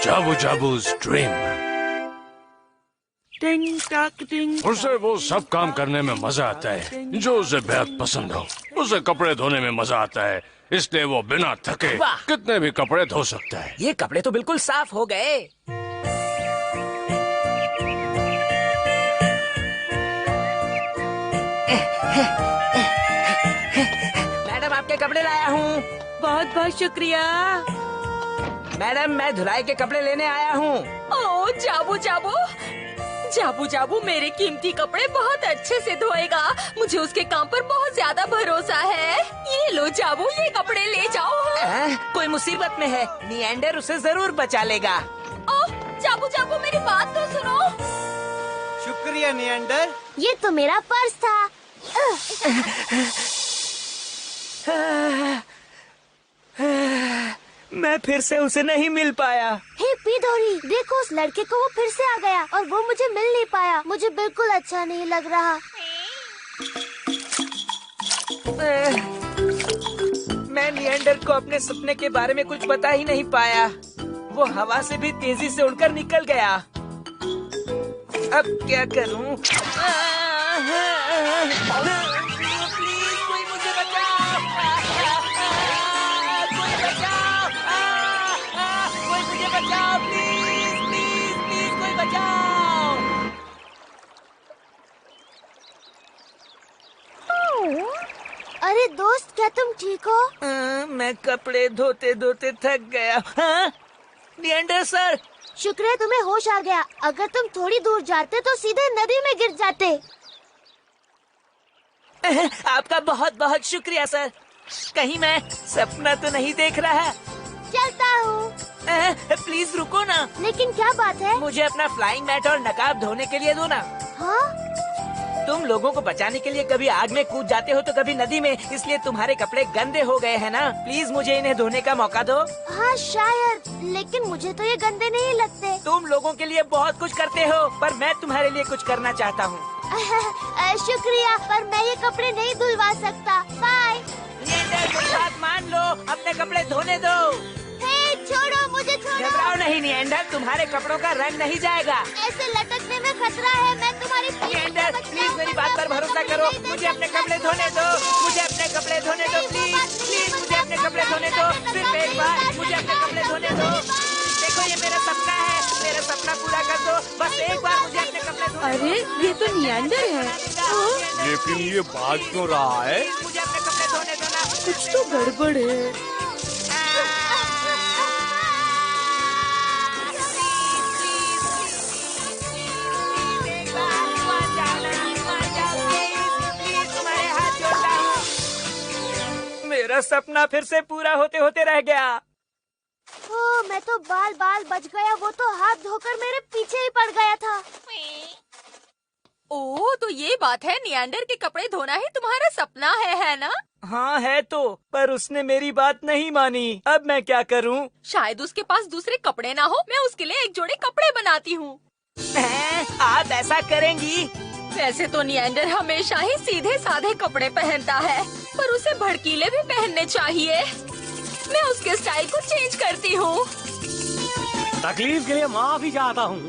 जाबू जाबू's ड्रीम। टिंग टाक टिंग। उसे वो सब काम करने में मजा आता है जो उसे बेहद पसंद हो। उसे कपड़े धोने में मजा आता है, इसलिए वो बिना थके वाह! कितने भी कपड़े धो सकता है। ये कपड़े तो बिल्कुल साफ हो गए। मैडम, आपके कपड़े लाया हूँ। बहुत बहुत शुक्रिया। मैडम, मैं धुलाई के कपड़े लेने आया हूँ। ओह जाबू जाबू, जाबू जाबू मेरे कीमती कपड़े बहुत अच्छे से धोएगा। मुझे उसके काम पर बहुत ज्यादा भरोसा है। ये लो जाबू, ये कपड़े ले जाओ। कोई मुसीबत में है, निएंडर उसे जरूर बचा लेगा। ओह जाबू जाबू, मेरी बात तो सुनो। शुक्रिया निएंडर। ये तो मेरा पर्स था। मैं फिर से उसे नहीं मिल पाया। हे पीडोरी, देखो उस लड़के को, वो फिर से आ गया और वो मुझे मिल नहीं पाया। मुझे बिल्कुल अच्छा नहीं लग रहा। मैं निएंडर को अपने सपने के बारे में कुछ बता ही नहीं पाया। वो हवा से भी तेजी से उड़कर निकल गया। अब क्या करूं? प्लीज कोई मुझे बचाओ! कोई बचाओ! कोई मुझे बचाओ! प्लीज प्लीज प्लीज कोई बचाओ! अरे दोस्त, क्या तुम ठीक हो? मैं कपड़े धोते धोते थक गया। निएंडर सर, शुक्र है तुम्हें होश आ गया। अगर तुम थोड़ी दूर जाते तो सीधे नदी में गिर जाते। आपका बहुत बहुत शुक्रिया सर। कहीं मैं सपना तो नहीं देख रहा? चलता हूँ। प्लीज रुको ना। लेकिन क्या बात है? मुझे अपना फ्लाइंग मैट और नकाब धोने के लिए दो ना। हाँ? तुम लोगों को बचाने के लिए कभी आग में कूद जाते हो तो कभी नदी में, इसलिए तुम्हारे कपड़े गंदे हो गए हैं ना। प्लीज मुझे इन्हें धोने का मौका दो। हाँ शायद, लेकिन मुझे तो ये गंदे नहीं लगते। तुम लोगों के लिए बहुत कुछ करते हो, पर मैं तुम्हारे लिए कुछ करना चाहता हूँ। शुक्रिया, पर मैं ये कपड़े नहीं धुलवा सकता। बाय। मेरी बात मान लो, अपने कपड़े धोने दो। हे छोड़ो, मुझे छोड़ो। घबराओ नहीं निएंडर, तुम्हारे कपड़ों का रंग नहीं जाएगा। ऐसे लटकने में खतरा है। मैं तुम्हारी निएंडर, प्लीज मेरी बात पर भरोसा करो। मुझे अपने कपड़े धोने दो। मुझे अपने कपड़े धोने दो। प्लीज प्लीज मुझे अपने कपड़े धोने दो। सिर्फ एक बार मुझे अपने कपड़े धोने दो। देखो ये मेरा सपना है, मेरा सपना पूरा कर दो। बस एक बार मुझे अपने कपड़े धोने दो। अरे ये तो निएंडर है। लेकिन ये भाग क्यों रहा है? मुझे अपने कपड़े धोने दो ना। कुछ तो गड़बड़ है। मेरा सपना फिर से पूरा होते होते रह गया। ओह, मैं तो बाल बाल बच गया। वो तो हाथ धोकर मेरे पीछे ही पड़ गया था। ओह तो ये बात है, निएंडर के कपड़े धोना ही तुम्हारा सपना है ना? हाँ है तो, पर उसने मेरी बात नहीं मानी। अब मैं क्या करूँ? शायद उसके पास दूसरे कपड़े ना हो। मैं उसके लिए एक जोड़े कपड़े बनाती हूँ। आप ऐसा करेंगी? वैसे तो निएंडर हमेशा ही सीधे साधे कपड़े पहनता है, पर उसे भड़कीले भी पहनने चाहिए। मैं उसके स्टाइल को चेंज करती हूँ। तकलीफ के लिए माफी चाहता हूँ।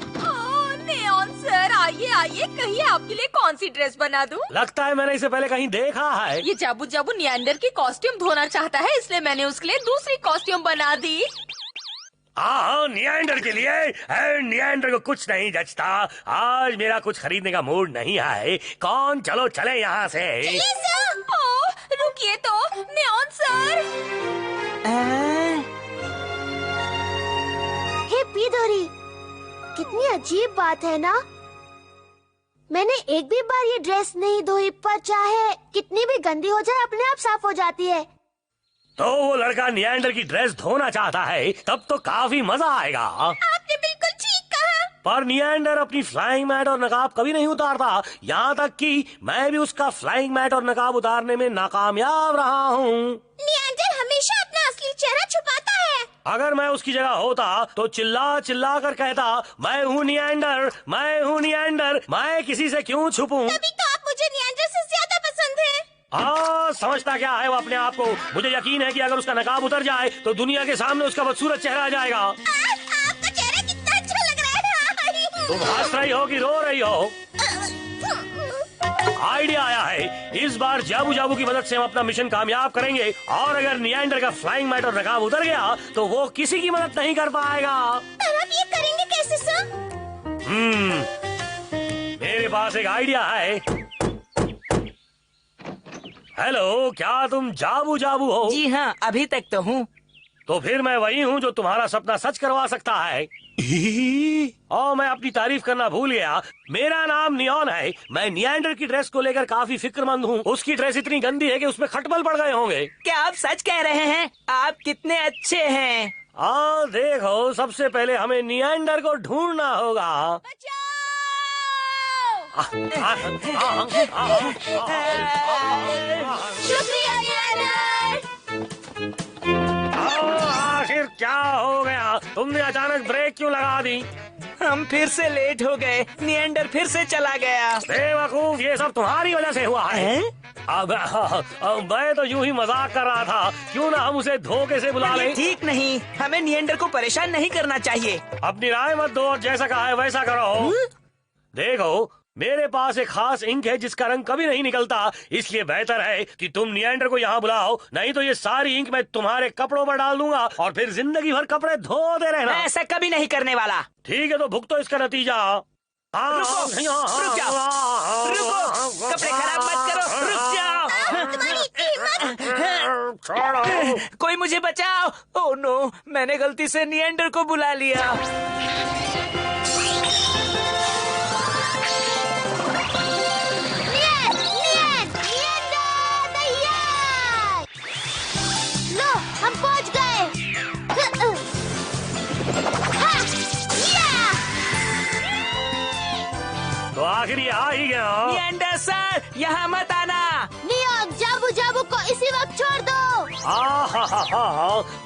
नियॉन सर, आइए आइए, कहिए आपके लिए कौन सी ड्रेस बना दूँ? लगता है मैंने इसे पहले कहीं देखा है। ये जाबू जाबू निएंडर की कॉस्ट्यूम धोना चाहता है, इसलिए मैंने उसके लिए दूसरी कॉस्ट्यूम बना दी। हाँ, निएंडर के लिए। निएंडर को कुछ नहीं जचता। आज मेरा कुछ खरीदने का मूड नहीं है। कौन, चलो चले यहाँ से। ओह, रुकिए तो, नियॉन सर। हे पीडोरी, कितनी अजीब बात है ना। मैंने एक भी बार ये ड्रेस नहीं धोई, पर चाहे कितनी भी गंदी हो जाए अपने आप साफ हो जाती है। तो वो लड़का निएंडर की ड्रेस धोना चाहता है, तब तो काफी मजा आएगा। आपने बिल्कुल ठीक कहा। पर निएंडर अपनी फ्लाइंग मैट और नकाब कभी नहीं उतारता। यहाँ तक कि मैं भी उसका फ्लाइंग मैट और नकाब उतारने में नाकामयाब रहा हूँ। निएंडर हमेशा अपना असली चेहरा छुपाता है। अगर मैं उसकी जगह होता तो चिल्ला चिल्ला कर कहता, मैं हूँ निएंडर, मैं हूँ निएंडर, मैं किसी से क्यों छुपूं? तभी तो आप मुझे निएंडर से ज्यादा पसंद है। हाँ, समझता क्या है वो अपने आप को। मुझे यकीन है कि अगर उसका नकाब उतर जाए तो दुनिया के सामने उसका बदसूरत चेहरा आ जाएगा। आपका चेहरा कितना अच्छा लग रहा है। तुम हंस रही हो कि रो रही हो? आइडिया आया है, इस बार जाबू जाबू की मदद से हम अपना मिशन कामयाब करेंगे, और अगर निएंडर का फ्लाइंग मैट और नकाब उतर गया तो वो किसी की मदद नहीं कर पाएगा। पर आप ये करेंगे कैसे सर? मेरे पास एक आइडिया है। हेलो, क्या तुम जाबू जाबू हो? जी हाँ, अभी तक तो हूँ। तो फिर मैं वही हूँ जो तुम्हारा सपना सच करवा सकता है। और मैं अपनी तारीफ करना भूल गया, मेरा नाम नियॉन है। मैं निएंडर की ड्रेस को लेकर काफी फिक्रमंद हूँ। उसकी ड्रेस इतनी गंदी है कि उसमें खटमल पड़ गए होंगे। क्या आप सच कह रहे हैं? आप कितने अच्छे हैं। देखो, सबसे पहले हमें निएंडर को ढूंढना होगा। शुक्रिया निएंडर। आखिर क्या हो गया? तुमने अचानक ब्रेक क्यों लगा दी? हम फिर से लेट हो गए। निएंडर फिर से चला गया। बेवकूफ, ये सब तुम्हारी वजह से हुआ है। अब मैं तो यूं ही मजाक कर रहा था। क्यों ना हम उसे धोखे से बुला ये लें? ठीक नहीं, हमें निएंडर को परेशान नहीं करना चाहिए। अपनी राय मत दो और जैसा कहा है वैसा करो। देखो, मेरे पास एक खास इंक है जिसका रंग कभी नहीं निकलता, इसलिए बेहतर है कि तुम निएंडर को यहाँ बुलाओ, नहीं तो ये सारी इंक मैं तुम्हारे कपड़ों पर डाल दूंगा और फिर जिंदगी भर कपड़े धोते रहना। मैं ऐसा कभी नहीं करने वाला। ठीक है, तो भुगतो इसका नतीजा। रुको, रुक जाओ, रुको, कपड़े खराब मत करो, रुक जाओ। कोई मुझे बचाओ। ओह नो, मैंने गलती से निएंडर को बुला लिया। लो, हम पहुंच गए। तो आखिर ये आ ही गया। निएंडर सर, यहाँ मत आना। नियॉन, जाबू जाबू को इसी वक्त छोड़ दो।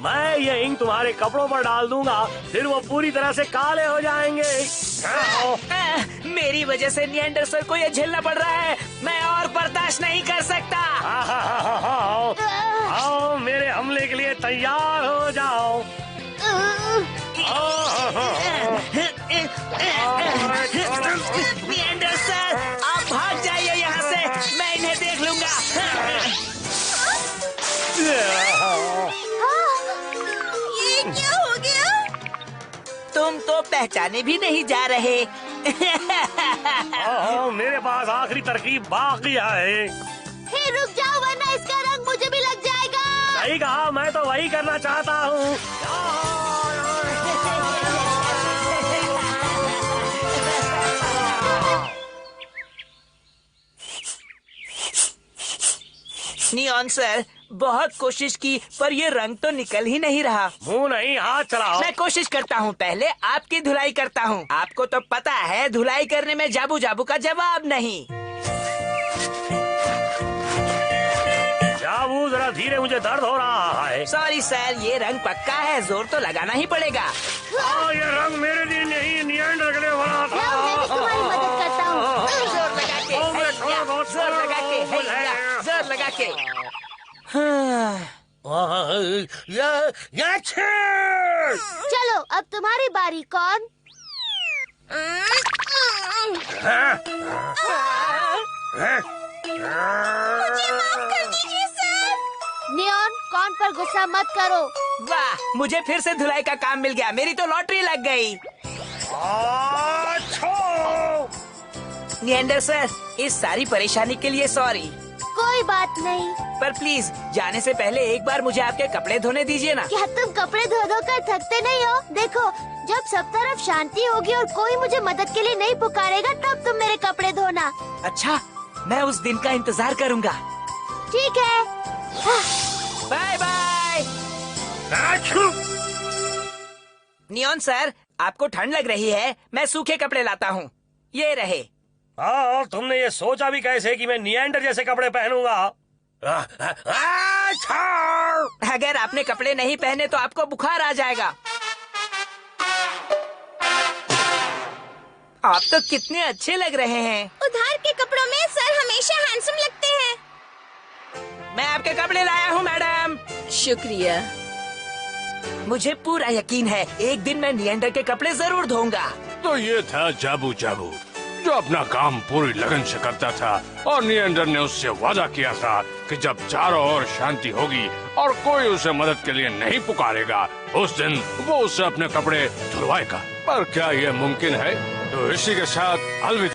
मैं ये इंक तुम्हारे कपड़ों पर डाल दूंगा, फिर वो पूरी तरह से काले हो जाएंगे। मेरी वजह से निएंडर सर को ये झेलना पड़ रहा है। मैं और बर्दाश्त नहीं कर सकता। आओ, मेरे हमले के लिए तैयार हो जाओ। निएंडर सर, आप भाग जाइए यहाँ से, मैं इन्हें देख लूंगा। ये क्या हो गया? तुम तो पहचाने भी नहीं जा रहे। मेरे पास आखिरी तरकीब बाकी है। हे रुक जाओ, वरना इसका रंग मुझे भी लग जाएगा। सही कहा, मैं तो वही करना चाहता हूँ। नियॉन सर, बहुत कोशिश की पर ये रंग तो निकल ही नहीं रहा। मुंह नहीं, हाथ चलाओ। मैं कोशिश करता हूँ, पहले आपकी धुलाई करता हूँ। आपको तो पता है धुलाई करने में जाबू जाबू का जवाब नहीं। जाबू, जरा धीरे, मुझे दर्द हो रहा है। सॉरी सर, ये रंग पक्का है, जोर तो लगाना ही पड़ेगा। ये रंग मेरे लिए नहीं, निएंडर के लिए बना था। मैं भी तुम्हारी मदद करता हूँ। जोर लगा के, जोर लगा के, जोर लगा के। चलो, अब तुम्हारी बारी। कौन? मुझे माफ कर दीजिए सर। नियॉन, कौन पर गुस्सा मत करो। वाह, मुझे फिर से धुलाई का काम मिल गया। मेरी तो लॉटरी लग गई। निएंडर सर, इस सारी परेशानी के लिए सॉरी। कोई बात नहीं। पर प्लीज जाने से पहले एक बार मुझे आपके कपड़े धोने दीजिए ना। क्या तुम कपड़े धो धो कर थकते नहीं हो? देखो, जब सब तरफ शांति होगी और कोई मुझे मदद के लिए नहीं पुकारेगा, तब तुम मेरे कपड़े धोना। अच्छा, मैं उस दिन का इंतजार करूंगा। ठीक है। Bye bye. नियॉन सर, आपको ठंड लग रही है, मैं सूखे कपड़े लाता हूँ। ये रहे। हाँ, तुमने ये सोचा भी कैसे कि मैं निएंडर जैसे कपड़े पहनूंगा? अगर आपने कपड़े नहीं पहने तो आपको बुखार आ जाएगा। आप तो कितने अच्छे लग रहे हैं। उधार के कपड़ों में सर हमेशा हैंडसम लगते हैं। आपके कपड़े लाया हूँ मैडम। शुक्रिया। मुझे पूरा यकीन है एक दिन मैं नियंडर के कपड़े जरूर धोऊंगा। तो ये था जाबू जाबू, जो अपना काम पूरी लगन से करता था और नियंडर ने उससे वादा किया था कि जब चारों ओर शांति होगी और कोई उसे मदद के लिए नहीं पुकारेगा, उस दिन वो उससे अपने कपड़े धुलवाएगा। पर क्या ये मुमकिन है? तो इसी के साथ अलविदा।